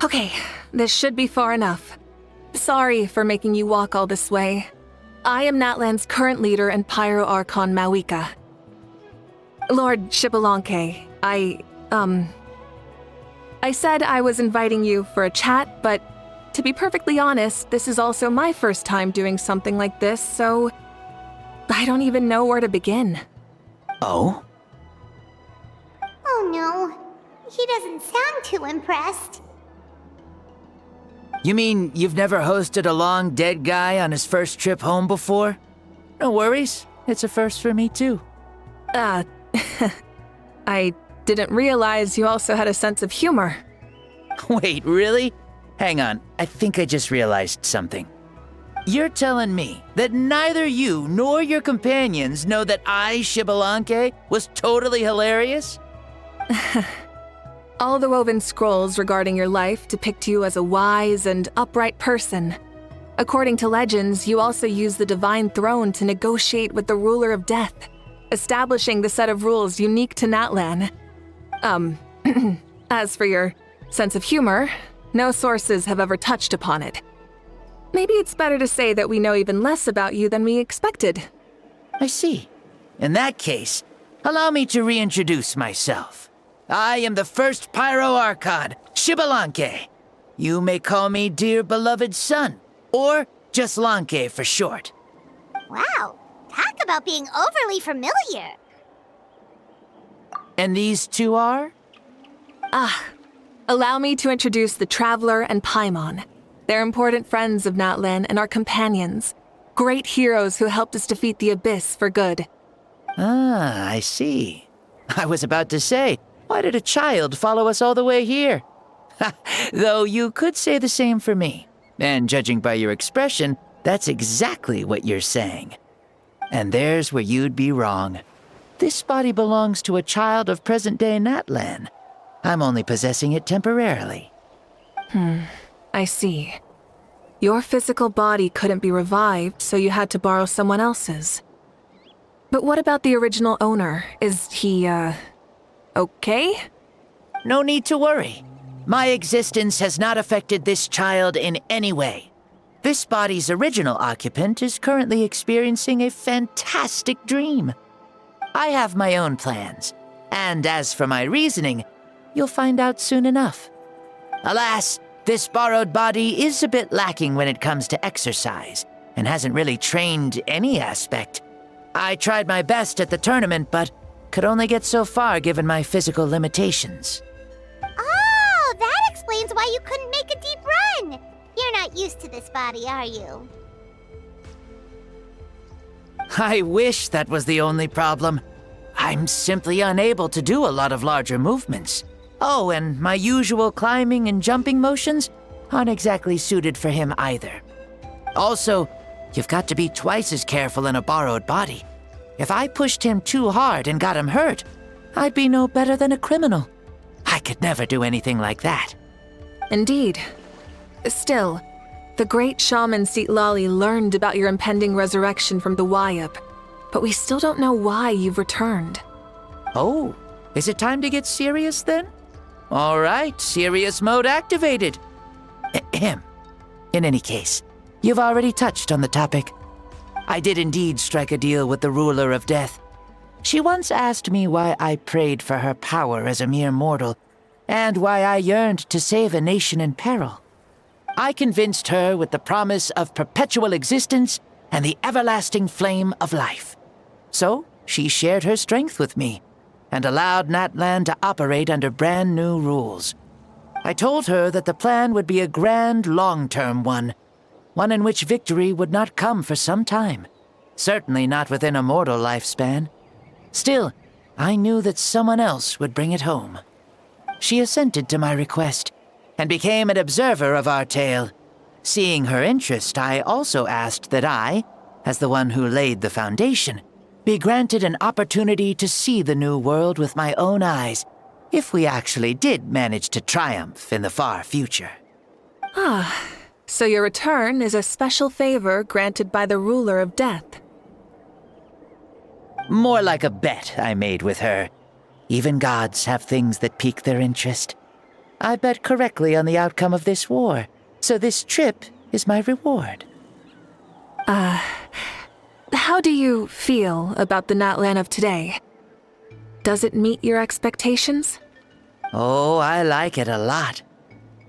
Okay, this should be far enough. Sorry for making you walk all this way. I am Natlan's current leader and Pyro Archon Mavuika. Lord Xbalanque, I said I was inviting you for a chat, but to be perfectly honest, this is also my first time doing something like this, so I don't even know where to begin. Oh? Oh no, he doesn't sound too impressed. You mean you've never hosted a long dead guy on his first trip home before? No worries, it's a first for me too. I didn't realize you also had a sense of humor. Wait, really? Hang on, I think I just realized something. You're telling me that neither you nor your companions know that I, Xbalanque, was totally hilarious? All the woven scrolls regarding your life depict you as a wise and upright person. According to legends, you also use the divine throne to negotiate with the ruler of death, establishing the set of rules unique to Natlan. As for your sense of humor, no sources have ever touched upon it. Maybe it's better to say that we know even less about you than we expected. I see. In that case, allow me to reintroduce myself. I am the first Pyro Archon, Xbalanque. You may call me dear beloved son, or just Lanque for short. Wow, talk about being overly familiar. And these two are? Allow me to introduce the Traveler and Paimon. They're important friends of Natlan and our companions. Great heroes who helped us defeat the Abyss for good. Ah, I see. I was about to say, why did a child follow us all the way here? Though you could say the same for me. And judging by your expression, that's exactly what you're saying. And there's where you'd be wrong. This body belongs to a child of present-day Natlan. I'm only possessing it temporarily. I see. Your physical body couldn't be revived, so you had to borrow someone else's. But what about the original owner? Is he, okay? No need to worry. My existence has not affected this child in any way. This body's original occupant is currently experiencing a fantastic dream. I have my own plans, and as for my reasoning, you'll find out soon enough. Alas, this borrowed body is a bit lacking when it comes to exercise, and hasn't really trained any aspect. I tried my best at the tournament, but could only get so far given my physical limitations. Oh, that explains why you couldn't make a deep run. You're not used to this body, are you? I wish that was the only problem. I'm simply unable to do a lot of larger movements. Oh, and my usual climbing and jumping motions aren't exactly suited for him either. Also, you've got to be twice as careful in a borrowed body. If I pushed him too hard and got him hurt, I'd be no better than a criminal. I could never do anything like that. Indeed. Still, the great shaman Lali learned about your impending resurrection from the Wayup, but we still don't know why you've returned. Oh, is it time to get serious then? All right, serious mode activated. Ahem. In any case, you've already touched on the topic. I did indeed strike a deal with the ruler of death. She once asked me why I prayed for her power as a mere mortal, and why I yearned to save a nation in peril. I convinced her with the promise of perpetual existence and the everlasting flame of life. So, she shared her strength with me, and allowed Natlan to operate under brand new rules. I told her that the plan would be a grand, long-term one in which victory would not come for some time, certainly not within a mortal lifespan. Still, I knew that someone else would bring it home. She assented to my request, and became an observer of our tale. Seeing her interest, I also asked that I, as the one who laid the foundation, be granted an opportunity to see the new world with my own eyes, if we actually did manage to triumph in the far future. So your return is a special favor granted by the ruler of death. More like a bet I made with her. Even gods have things that pique their interest. I bet correctly on the outcome of this war, so this trip is my reward. How do you feel about the Natlan of today? Does it meet your expectations? Oh, I like it a lot.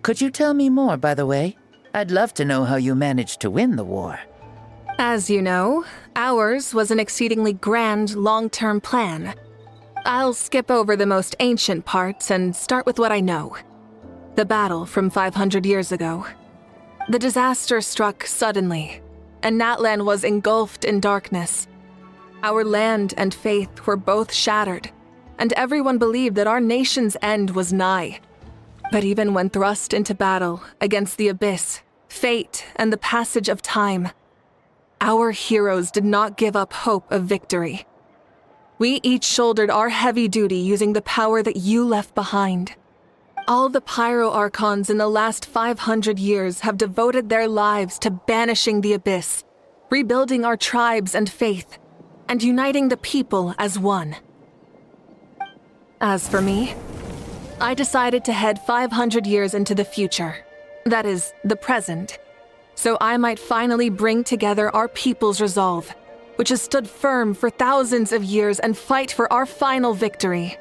Could you tell me more, by the way? I'd love to know how you managed to win the war. As you know, ours was an exceedingly grand, long-term plan. I'll skip over the most ancient parts and start with what I know. The battle from 500 years ago. The disaster struck suddenly, and Natlan was engulfed in darkness. Our land and faith were both shattered, and everyone believed that our nation's end was nigh. But even when thrust into battle against the abyss, fate, and the passage of time, our heroes did not give up hope of victory. We each shouldered our heavy duty using the power that you left behind. All the Pyro Archons in the last 500 years have devoted their lives to banishing the abyss, rebuilding our tribes and faith, and uniting the people as one. As for me, I decided to head 500 years into the future, that is, the present, so I might finally bring together our people's resolve, which has stood firm for thousands of years, and fight for our final victory.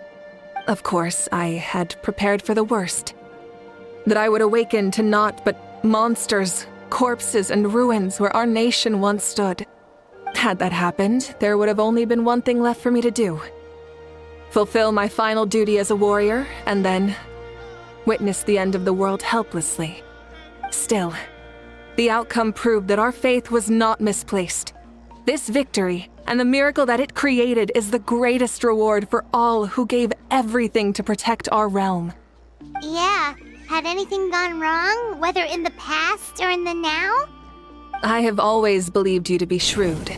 Of course, I had prepared for the worst. That I would awaken to naught but monsters, corpses, and ruins where our nation once stood. Had that happened, there would have only been one thing left for me to do. Fulfill my final duty as a warrior, and then witness the end of the world helplessly. Still, the outcome proved that our faith was not misplaced. This victory, and the miracle that it created, is the greatest reward for all who gave everything to protect our realm. Yeah, had anything gone wrong, whether in the past or in the now? I have always believed you to be shrewd.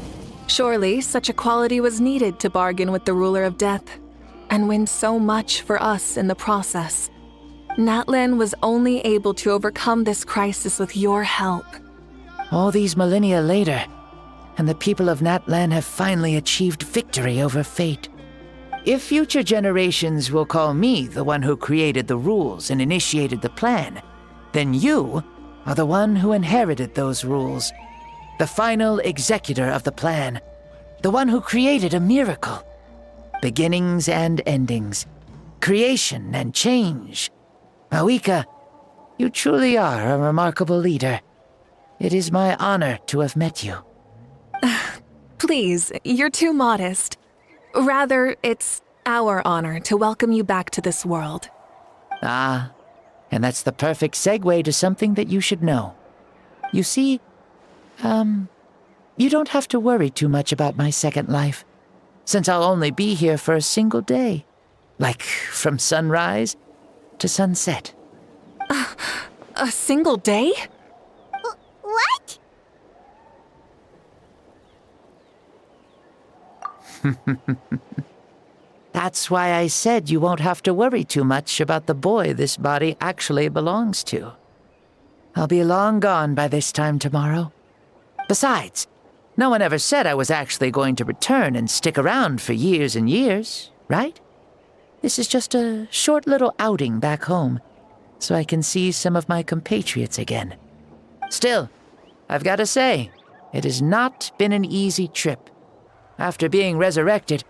Surely, such a quality was needed to bargain with the ruler of death, and win so much for us in the process. Natlan was only able to overcome this crisis with your help. All these millennia later, and the people of Natlan have finally achieved victory over fate. If future generations will call me the one who created the rules and initiated the plan, then you are the one who inherited those rules, the final executor of the plan, the one who created a miracle. Beginnings and endings, creation and change. Mavuika, you truly are a remarkable leader. It is my honor to have met you. Please, you're too modest. Rather, it's our honor to welcome you back to this world. Ah, and that's the perfect segue to something that you should know. You see, you don't have to worry too much about my second life, since I'll only be here for a single day, like from sunrise to sunset. A single day? What? That's why I said you won't have to worry too much about the boy this body actually belongs to. I'll be long gone by this time tomorrow. Besides, no one ever said I was actually going to return and stick around for years and years, right? This is just a short little outing back home, so I can see some of my compatriots again. Still, I've got to say, it has not been an easy trip. After being resurrected,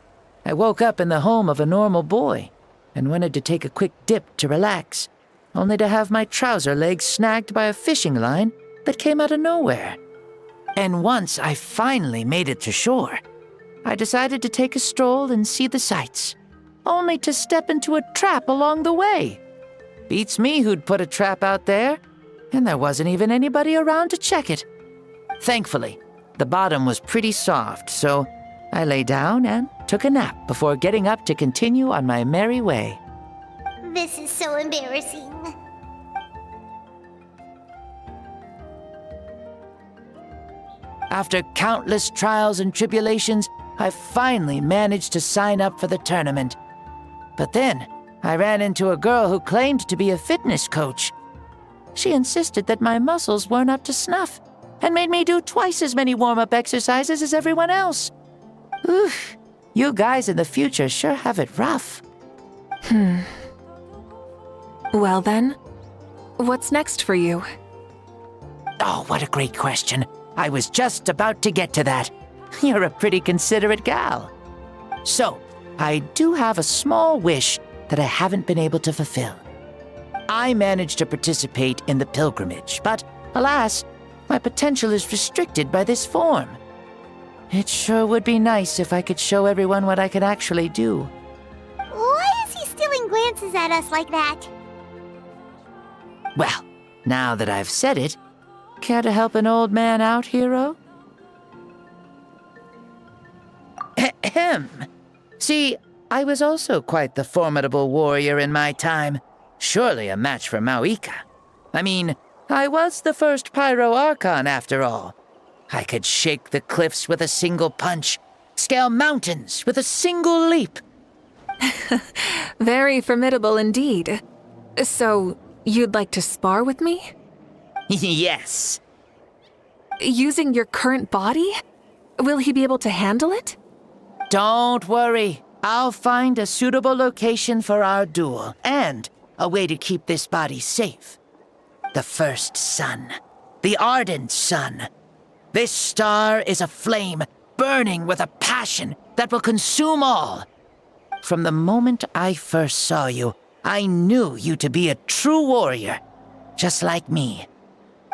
I woke up in the home of a normal boy and wanted to take a quick dip to relax, only to have my trouser legs snagged by a fishing line that came out of nowhere. And once I finally made it to shore, I decided to take a stroll and see the sights, only to step into a trap along the way. Beats me who'd put a trap out there, and there wasn't even anybody around to check it. Thankfully, the bottom was pretty soft, so I lay down and took a nap before getting up to continue on my merry way. This is so embarrassing. After countless trials and tribulations, I finally managed to sign up for the tournament. But then, I ran into a girl who claimed to be a fitness coach. She insisted that my muscles weren't up to snuff, and made me do twice as many warm-up exercises as everyone else. Oof, you guys in the future sure have it rough. Well, Well then, what's next for you? Oh, what a great question. I was just about to get to that. You're a pretty considerate gal. So, I do have a small wish that I haven't been able to fulfill. I managed to participate in the pilgrimage, but alas, my potential is restricted by this form. It sure would be nice if I could show everyone what I can actually do. Why is he stealing glances at us like that? Well, now that I've said it, care to help an old man out, hero? Ahem. See, I was also quite the formidable warrior in my time. Surely a match for Mavuika. I mean, I was the first Pyro Archon after all. I could shake the cliffs with a single punch, scale mountains with a single leap. Very formidable indeed. So, you'd like to spar with me? Yes. Using your current body? Will he be able to handle it? Don't worry. I'll find a suitable location for our duel, and a way to keep this body safe. The first sun. The ardent sun. This star is a flame, burning with a passion that will consume all. From the moment I first saw you, I knew you to be a true warrior, just like me.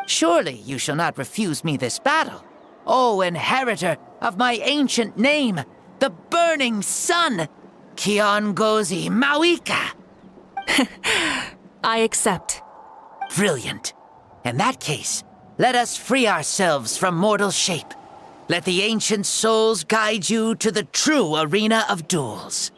Surely you shall not refuse me this battle, O inheritor of my ancient name, the burning sun, Kiongozi Mavuika. I accept. Brilliant. In that case, let us free ourselves from mortal shape. Let the ancient souls guide you to the true arena of duels.